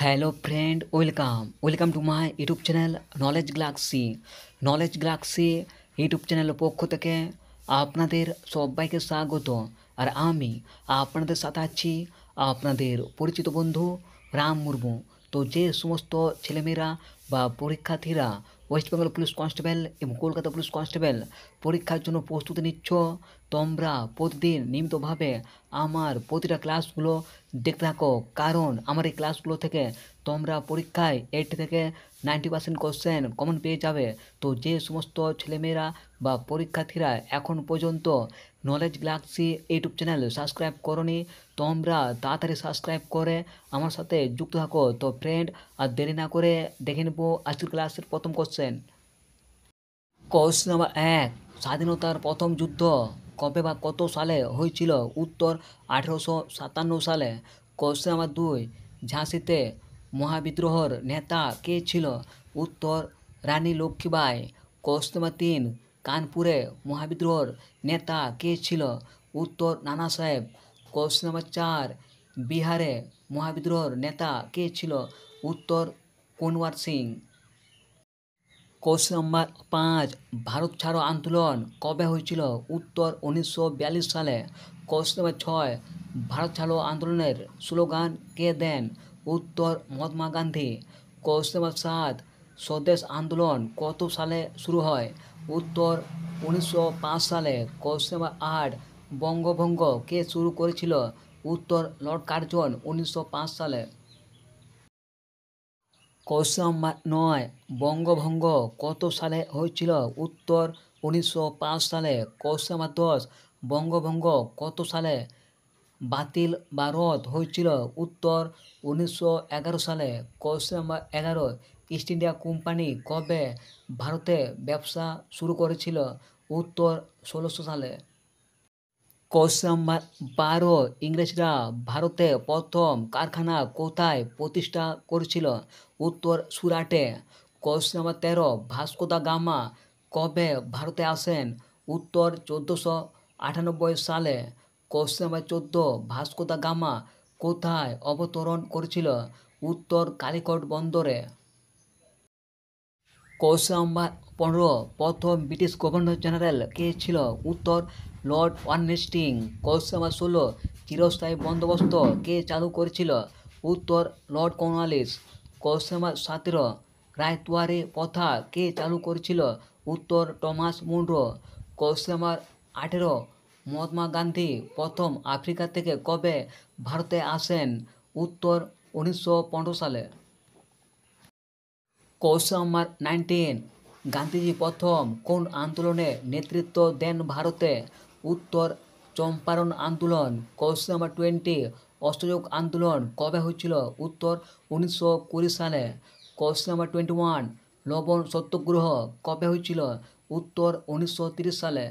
Hello friend, welcome to my YouTube channel knowledge Galaxy YouTube চ্যানেলের পক্ষ থেকে আপনাদের সবাইকে স্বাগত। আর আমি আপনাদের সাথে আছি আপনাদের পরিচিত বন্ধু রাম মুর্মু। তো যে সমস্ত ছেলেমেয়েরা বা পরীক্ষার্থীরা ওয়েস্ট বেঙ্গল পুলিশ কনস্টেবল এবং কলকাতা পুলিশ কনস্টেবল পরীক্ষার জন্য প্রস্তুতি নিচ্ছ, তোমরা প্রতিদিন নিয়মিতভাবে আমার প্রতিটা ক্লাসগুলো দেখতে থাকো, কারণ আমার এই ক্লাসগুলো থেকে তোমরা পরীক্ষায় 80 থেকে 90% কোশ্চেন কমন পেয়ে যাবে। তো যে সমস্ত ছেলেমেয়েরা বা পরীক্ষার্থীরা এখন পর্যন্ত knowledge Galaxy YouTube channel subscribe করনি, তোমরা তাড়াতাড়ি সাবস্ক্রাইব করে আমার সাথে যুক্ত থাকো। তো ফ্রেন্ড, আর দেরি না করে দেখে নেব আজকের ক্লাসের প্রথম কোশ্চেন। কোশ্চেন নাম্বার 1, স্বাধীনতার প্রথম যুদ্ধ কবে বা কত সালে হয়েছিল? উত্তর 1857 সালে। কোশ্চেন নাম্বার 2, ঝাঁসিতে মহাবিদ্রোহর নেতা কে ছিল? উত্তর রানী লক্ষ্মীবাই। কোশ্চেন নাম্বার 3, কানপুরে মহাবিদ্রোহর নেতা কে ছিল? উত্তর নানা সাহেব। কোশ্চেন নাম্বার 4, বিহারে মহাবিদ্রোহর নেতা কে ছিল? উত্তর কুনওয়ার সিং। কোশ্চেন নাম্বার 5, ভারত ছাড়ো আন্দোলন কবে হয়েছিল? উত্তর 1942 সালে। কোশ্চেন নাম্বার 6, ভারত ছাড়ো আন্দোলনের স্লোগান কে দেন? উত্তর মহাত্মা গান্ধী। কোশ্চেন নাম্বার 7, স্বদেশ আন্দোলন কত সালে শুরু হয়? উত্তর 1905 সালে। কোশ্চেন নাম্বার 8, বঙ্গভঙ্গ কে শুরু করেছিল? উত্তর লর্ড কার্জন 1905 সালে। কোশ্চেন নাম্বার 9, বঙ্গভঙ্গ কত সালে হয়েছিল? উত্তর 1905 সালে। কোশ্চেন নাম্বার 10, বঙ্গভঙ্গ কত সালে বাতিল বা রদ হয়েছিল? উত্তর 1911 সালে। Question number 11, east India company কবে ভারতে ব্যবসা শুরু করেছিল? উত্তর 1600 সালে। কোশ্চেন নাম্বার 12, ইংরেজরা ভারতে প্রথম কারখানা কোথায় প্রতিষ্ঠা করেছিল? উত্তর সুরাটে। Question number 13, Vasco da Gama কবে ভারতে আসেন? উত্তর 1498 সালে। Question number 14, Vasco da Gama কোথায় অবতরণ করেছিল? উত্তর কালিকট বন্দরে। কোশ্চেন নাম্বার 15, প্রথম ব্রিটিশ গভর্নর জেনারেল কে ছিল? উত্তর লর্ড ওয়ারনেস্টিং। কোশ্চেন নাম্বার 16, চিরস্থায়ী বন্দোবস্ত কে চালু করেছিল? উত্তর Lord Cornwallis. Question number 17, ryotwari প্রথা কে চালু করেছিল? উত্তর Thomas Munro. Question number 18, Mahatma Gandhi প্রথম আফ্রিকা থেকে কবে ভারতে আসেন? উত্তর 1915 সালে। কোশ্চেন নাম্বার 19, গান্ধীজি প্রথম কোন আন্দোলনে নেতৃত্ব দেন ভারতে? উত্তর চম্পারণ আন্দোলন। কোশ্চেন নাম্বার 20, অসহযোগ আন্দোলন কবে হয়েছিল? উত্তর 1920 সালে। কোশ্চেন নাম্বার 21, লবণ সত্যাগ্রহ কবে হয়েছিল? উত্তর 1930 সালে।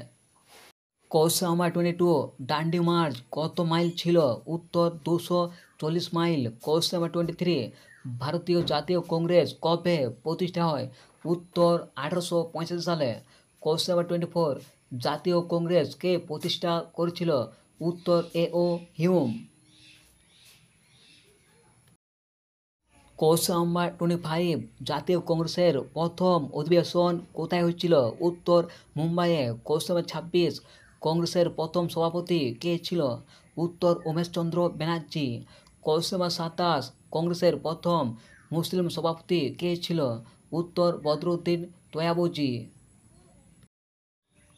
কোশ্চেন নাম্বার 22, ডান্ডি মার্চ কত মাইল ছিল? উত্তর 240 মাইল। কোশ্চেন নাম্বার 23, ভারতীয় জাতীয় কংগ্রেস কবে প্রতিষ্ঠা হয়? উত্তর 1885 সালে। কোশ্চেন নাম্বার 24, জাতীয় কংগ্রেস কে প্রতিষ্ঠা করেছিল? উত্তর A.O. হিউম। কোশ্চেন নাম্বার 25, জাতীয় কংগ্রেসের প্রথম অধিবেশন কোথায় হয়েছিল? উত্তর মুম্বাইয়ে। কোশ্চেন নাম্বার 26, কংগ্রেসের প্রথম সভাপতি কে ছিল? উত্তর উমেশচন্দ্র ব্যানার্জি। কোশ্চেন নাম্বার 27, কংগ্রেসের প্রথম মুসলিম সভাপতি কে ছিল? উত্তর বদরুদ্দিন তয়াবুজি।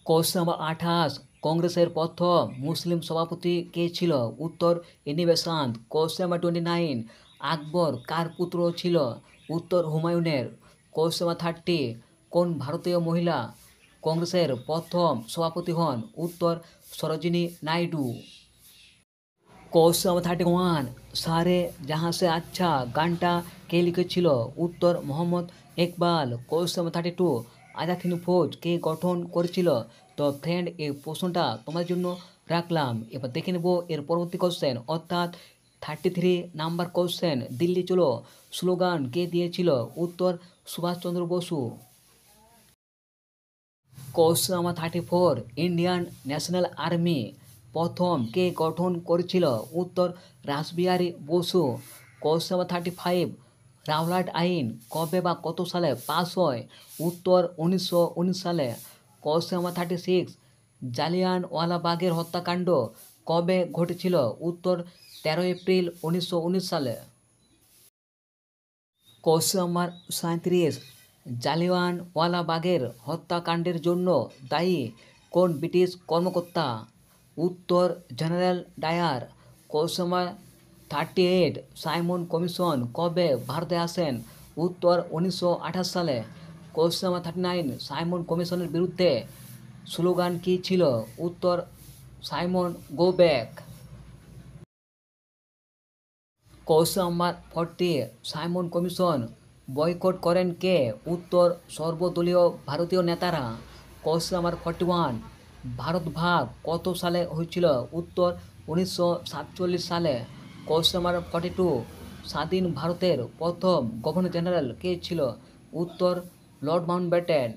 কোশ্চেন নাম্বার 28, কংগ্রেসের প্রথম মুসলিম সভাপতি কে ছিল? উত্তর এনি বেসান্ত। কোশ্চেন নাম্বার 29, আকবর কার পুত্র ছিল? উত্তর হুমায়ুনের। কোশ্চেন নাম্বার 30, কোন ভারতীয় মহিলা কংগ্রেসের প্রথম সভাপতি হন? উত্তর সরোজিনী নাইডু। কোশ্চেন নাম্বার 31, সারে জাহাঁ সে আচ্ছা গানটা কে লিখেছিল? উত্তর মোহাম্মদ ইকবাল। কোশ্চেন নাম্বার 32, আজাদ হিন্দ ফৌজ কে গঠন করেছিল? তো ফ্রেন্ড, এই প্রশ্নটা তোমার জন্য রাখলাম। এবার দেখে নেব এর পরবর্তী কোশ্চেন, অর্থাৎ 33 নাম্বার কোশ্চেন, দিল্লি চলো স্লোগান কে দিয়েছিল? উত্তর Subhash Chandra Bose. Question number 34, Indian National Army প্রথম কে গঠন করেছিল? উত্তর রাসবিহারী বসু। কোশ্চেন নাম্বার 35 রাওলাট আইন কবে বা কত সালে পাস হয়? উত্তর 1919 সালে। কোশ্চেন নাম্বার 36 জালিয়ানওয়ালাবাগের হত্যাকাণ্ড কবে ঘটেছিল? উত্তর 13 এপ্রিল 1919 সালে। কোশ্চেন নাম্বার 37 জালিয়ানওয়ালাবাগের হত্যাকাণ্ডের জন্য দায়ী কোন ব্রিটিশ কর্মকর্তা? উত্তর general Dyer. Question number 38 Simon commission কবে ভারতে আসেন? উত্তর 1928 সালে। কোশ্চেন নাম্বার 39 সাইমন কমিশনের বিরুদ্ধে স্লোগান কী ছিল? উত্তর Simon go back. Question number 40 Simon commission boycott করেন কে? উত্তর সর্বদলীয় ভারতীয় নেতারা। কোশ্চেন নাম্বার 41 ভারত ভাগ কত সালে হয়েছিল? উত্তর 1947 সালে। কোশ্চেন নাম্বার 42 স্বাধীন ভারতের প্রথম গভর্নর জেনারেল কে ছিল? উত্তর লর্ড মাউন্টব্যাটেন।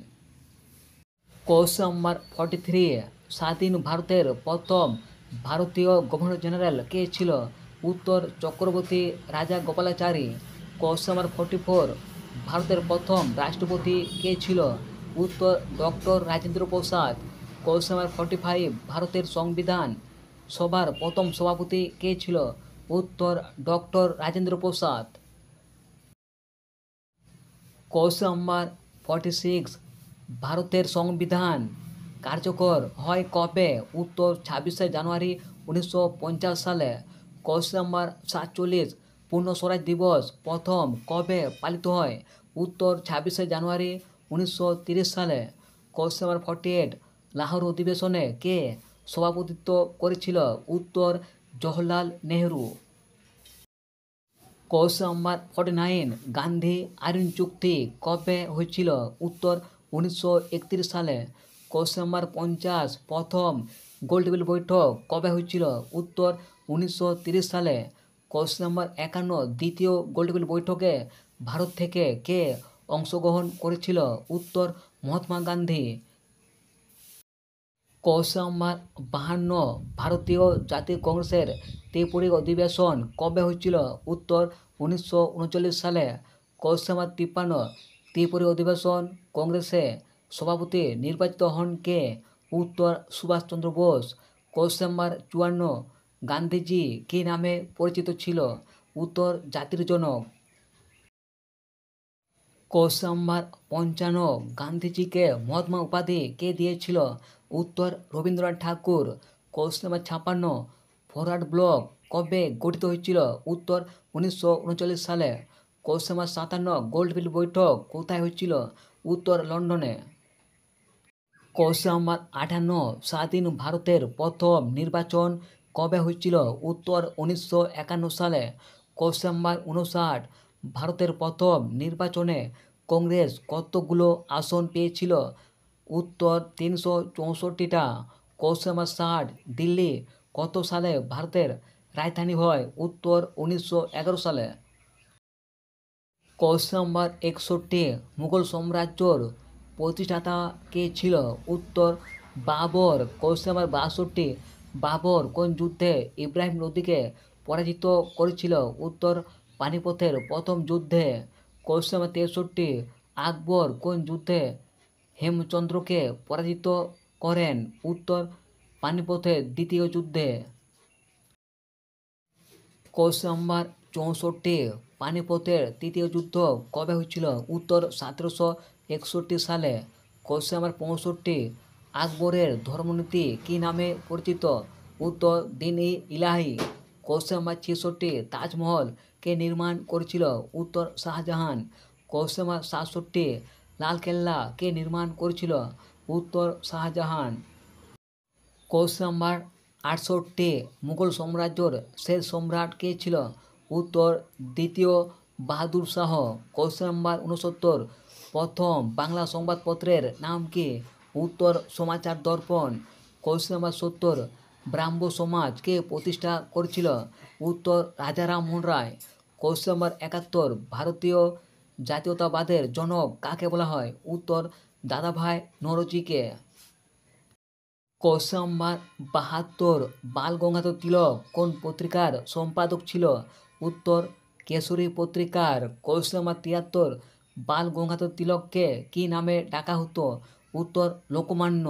কোশ্চেন নাম্বার 43 স্বাধীন ভারতের প্রথম ভারতীয় গভর্নর জেনারেল কে ছিল? উত্তর চক্রবর্তী রাজা গোপালাচারী। কোশ্চেন নাম্বার 44 ভারতের প্রথম রাষ্ট্রপতি কে ছিল? উত্তর doctor Rajendra Prasad. Question number 45 ভারতের সংবিধান সভার প্রথম সভাপতি কে ছিল? উত্তর doctor Rajendra Prasad. Question number 46 ভারতের সংবিধান কার্যকর হয় কবে? উত্তর 26শে জানুয়ারি 1950 সালে। কোশ্চেন নাম্বার 47 পূর্ণ স্বরাজ দিবস প্রথম কবে পালিত হয়? উত্তর 26শে জানুয়ারি 1930 সালে। কোশ্চেন নাম্বার 48 লাহোর অধিবেশনে কে সভাপতিত্ব করেছিল? উত্তর জওহরলাল নেহরু। কোশ্চেন নাম্বার 49 গান্ধী আইরিন চুক্তি কবে হয়েছিল? উত্তর 1931 সালে। কোশ্চেন নাম্বার 50 প্রথম গোলটেবিল বৈঠক কবে হয়েছিল? উত্তর 1930 সালে। কোশ্চেন নাম্বার 51 দ্বিতীয় গোলটেবিল বৈঠকে ভারত থেকে কে অংশগ্রহণ করেছিল? উত্তর মহাত্মা গান্ধী। কোশ্চেন নাম্বার 52 ভারতীয় জাতীয় কংগ্রেসের ত্রিপুরী অধিবেশন কবে হয়েছিল? উত্তর 1939 সালে। কোশ্চেন নাম্বার 53 ত্রিপুরী অধিবেশন কংগ্রেসে সভাপতি নির্বাচিত হন কে? উত্তর সুভাষচন্দ্র বোস। কোশ্চেন নাম্বার 54 গান্ধীজি কী নামে পরিচিত ছিল? উত্তর জাতির জনক। কোশ্চেন নাম্বার 55 গান্ধীজিকে মহাত্মা উপাধি কে দিয়েছিল? উত্তর রবীন্দ্রনাথ ঠাকুর। কোশ্চেন নাম্বার 56 ফরওয়ার্ড ব্লক কবে গঠিত হয়েছিল? উত্তর 1939 সালে। কোশ্চেন নাম্বার 57 গোলটেবিল বৈঠক কোথায় হয়েছিল? উত্তর লন্ডনে। কোশ্চেন নাম্বার 58 স্বাধীন ভারতের প্রথম নির্বাচন কবে হয়েছিল? উত্তর 1951 সালে। কোশ্চেন নাম্বার 59 ভারতের প্রথম নির্বাচনে কংগ্রেস কতগুলো আসন পেয়েছিল? উত্তর 364টা। কোশ্চেন নাম্বার 60 দিল্লি কত সালে ভারতের রাজধানী হয়? উত্তর 1911 সালে। কোশ্চেন নাম্বার 61 মুঘল সাম্রাজ্যর প্রতিষ্ঠাতা কে ছিল? উত্তর বাবর। কোশ্চেন নাম্বার 62 বাবর কোন যুদ্ধে ইব্রাহিম লোদিকে পরাজিত করেছিল? উত্তর পানিপথের প্রথম যুদ্ধে। কোশ্চেন নাম্বার 63 আকবর কোন যুদ্ধে হেমচন্দ্রকে পরাজিত করেন? উত্তর পানিপথের দ্বিতীয় যুদ্ধে। কোশ্চেন নাম্বার 64 পানিপথের তৃতীয় যুদ্ধ কবে হয়েছিল? উত্তর 1761 সালে। কোশ্চেন নাম্বার 65 আকবরের ধর্মনীতি কী নামে পরিচিত? উত্তর দিন-ই-ইলাহি। কোশ্চেন নাম্বার 66 তাজমহল কে নির্মাণ করেছিল? উত্তর শাহজাহান। কোশ্চেন নাম্বার 67 লালকেল্লা কে নির্মাণ করেছিল? উত্তর শাহজাহান। কোশ্চেন নাম্বার 68 মুঘল সাম্রাজ্যর শেষ সম্রাট কে ছিল? উত্তর দ্বিতীয় বাহাদুর শাহ। কোশ্চেন নাম্বার 69 প্রথম বাংলা সংবাদপত্রের নাম কি? উত্তর সমাচার দর্পণ। কোশ্চেন নাম্বার 70 ব্রাহ্ম সমাজ কে প্রতিষ্ঠা করেছিল? উত্তর রাজা রামমোহন রায়। কোশ্চেন নাম্বার 71 ভারতীয় জাতীয়তাবাদের জনক কাকে বলা হয়? উত্তর দাদাভাই নওরোজিকে। কোশ্চেন নাম্বার 72 বাল গঙ্গাধর তিলক কোন পত্রিকার সম্পাদক ছিল? উত্তর কেশরী পত্রিকার কোয়েশ্চেন নাম্বার 73 বাল গঙ্গাধর তিলককে কী নামে ডাকা হতো? উত্তর লোকমান্য।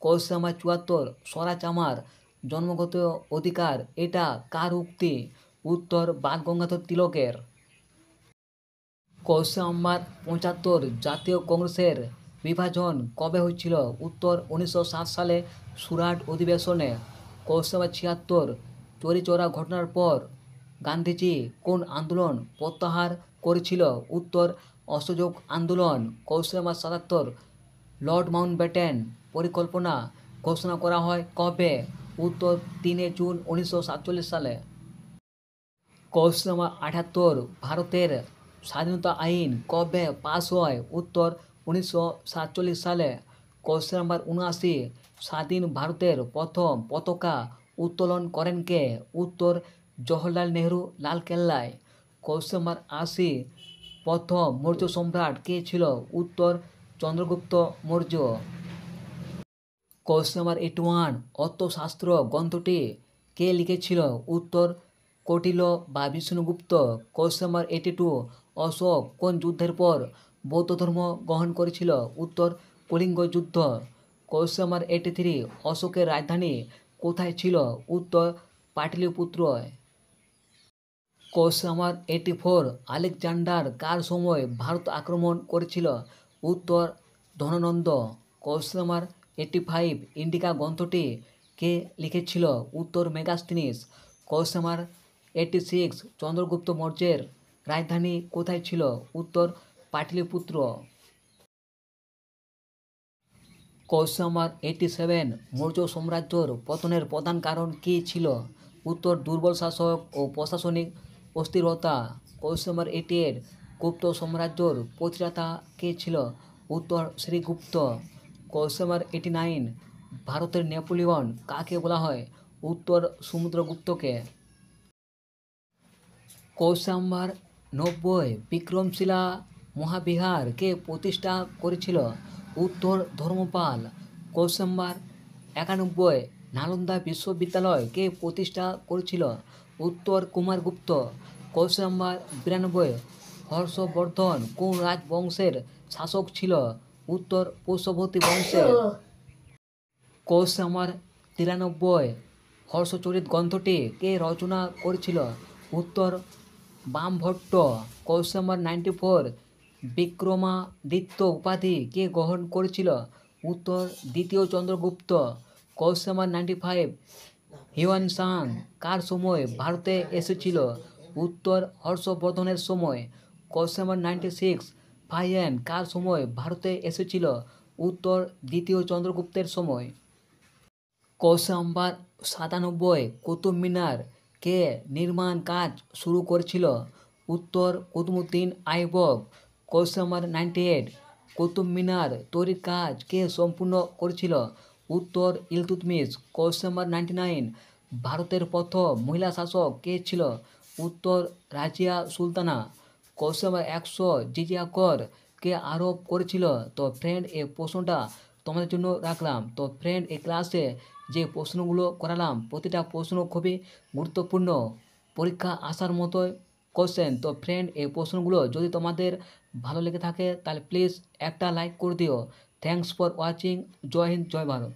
কোয়েশ্চেন নাম্বার 74 স্বরাজ আমার জন্মগত অধিকার এটা কার উক্তি? উত্তর বাল গঙ্গাধর তিলকের। কোয়েশ্চেন নাম্বার 75 জাতীয় কংগ্রেসের বিভাজন কবে হয়েছিল? উত্তর 1907 সালে সুরাট অধিবেশনে। কোয়েশ্চেন নাম্বার 76 চৌরি চৌরা ঘটনার পর গান্ধীজি কোন আন্দোলন প্রত্যাহার করেছিল? উত্তর অসহযোগ আন্দোলন। কোয়েশ্চেন নাম্বার 77 লর্ড মাউন্টব্যাটেন পরিকল্পনা ঘোষণা করা হয় কবে? উত্তর 3 জুন 1947 সালে। কোয়েশ্চেন নাম্বার 78 ভারতের স্বাধীনতা আইন কবে পাস হয়? উত্তর 1947 সালে। কোয়েশ্চেন নাম্বার 79 স্বাধীন ভারতের প্রথম পতাকা উত্তোলন করেন কে? উত্তর জওহরলাল নেহরু লালকেল্লায়। কোয়েশ্চেন নাম্বার 80 প্রথম মৌর্য সম্রাট কে ছিল? উত্তর চন্দ্রগুপ্ত মৌর্য। কোয়েশ্চেন নাম্বার 81 অর্থশাস্ত্র গ্রন্থটি কে লিখেছিল? উত্তর কৌটিল্য বা বিষ্ণুগুপ্ত। কোয়েশ্চেন নাম্বার 82 অশোক কোন যুদ্ধের পর বৌদ্ধ ধর্ম গ্রহণ করেছিল? উত্তর কলিঙ্গ যুদ্ধ। কোয়েশ্চেন নাম্বার 83 অশোকের রাজধানী কোথায় ছিল? উত্তর পাটলিপুত্র। কোয়েশ্চেন নাম্বার 84 আলেকজান্ডার কার সময় ভারত আক্রমণ করেছিল? উত্তর ধননন্দ। কোয়েশ্চেন নাম্বার 85 ইন্ডিকা গ্রন্থটি কে লিখেছিল? উত্তর মেগাস্তিনিস। কোয়েশ্চেন নাম্বার 86 চন্দ্রগুপ্ত মৌর্যের রাজধানী কোথায় ছিল? উত্তর পাটলিপুত্র। কোয়েশ্চেন নাম্বার 87 মৌর্য সাম্রাজ্যের পতনের প্রধান কারণ কী ছিল? উত্তর দুর্বল শাসক ও প্রশাসনিক অস্থিরতা। কোয়েশ্চেন নাম্বার 88 গুপ্ত সাম্রাজ্যের প্রতিষ্ঠাতা কে ছিল? উত্তর শ্রীগুপ্ত। কোয়েশ্চেন নাম্বার 89 ভারতের নেপোলিয়ন কাকে বলা হয়? উত্তর সমুদ্রগুপ্তকে। কোয়েশ্চেন নাম্বার 90 বিক্রমশিলা মহাবিহার কে প্রতিষ্ঠা করেছিল? উত্তর ধর্মপাল। কোয়েশ্চেন নাম্বার 91 নালন্দা বিশ্ববিদ্যালয় কে প্রতিষ্ঠা করেছিল? উত্তর কুমারগুপ্ত। কোয়েশ্চেন নাম্বার 92 হর্ষবর্ধন কোন রাজবংশের শাসক ছিল? উত্তর পুষ্যভূতি বংশের। কোয়েশ্চেন নাম্বার 93 হর্ষচরিত গ্রন্থটি কে রচনা করেছিল? উত্তর বামভট্ট। কোয়েশ্চেন নাম্বার 94 বিক্রমাদিত্য উপাধি কে গ্রহণ করেছিল? উত্তর দ্বিতীয় Chandragupta. Question number 95 Hiuen Tsang কার সময় ভারতে এসেছিল? উত্তর হর্ষবর্ধনের সময়। কোয়েশ্চেন নাম্বার 96 ফাহিয়ান কার সময় ভারতে এসেছিল? উত্তর দ্বিতীয় চন্দ্রগুপ্তের সময়। কোয়েশ্চেন নাম্বার 97 কুতুব মিনার কে নির্মাণ কাজ শুরু করেছিল? উত্তর কুতুবউদ্দিন আইবক। কোয়েশ্চেন নাম্বার 98 কুতুব মিনার তৈরির কাজ কে সম্পূর্ণ করেছিল? উত্তর ইলতুৎমিশ। কোয়েশ্চেন নাম্বার 99 ভারতের প্রথম মহিলা শাসক কে ছিল? উত্তর রাজিয়া সুলতানা। কোয়েশ্চেন নাম্বার 100 জিজিয়া কর কে আরোপ করেছিল? তো ফ্রেন্ড এই প্রশ্নটা তোমাদের জন্য রাখলাম। তো ফ্রেন্ড এই ক্লাসে যে প্রশ্নগুলো করালাম প্রতিটা প্রশ্ন খুবই গুরুত্বপূর্ণ, পরীক্ষা আসার মতোই কোশ্চেন। তো ফ্রেন্ড এই প্রশ্নগুলো যদি তোমাদের ভালো লেগে থাকে তাহলে প্লিজ একটা লাইক করে দিও। Thanks for watching. Jai Hind, Jai Bharat.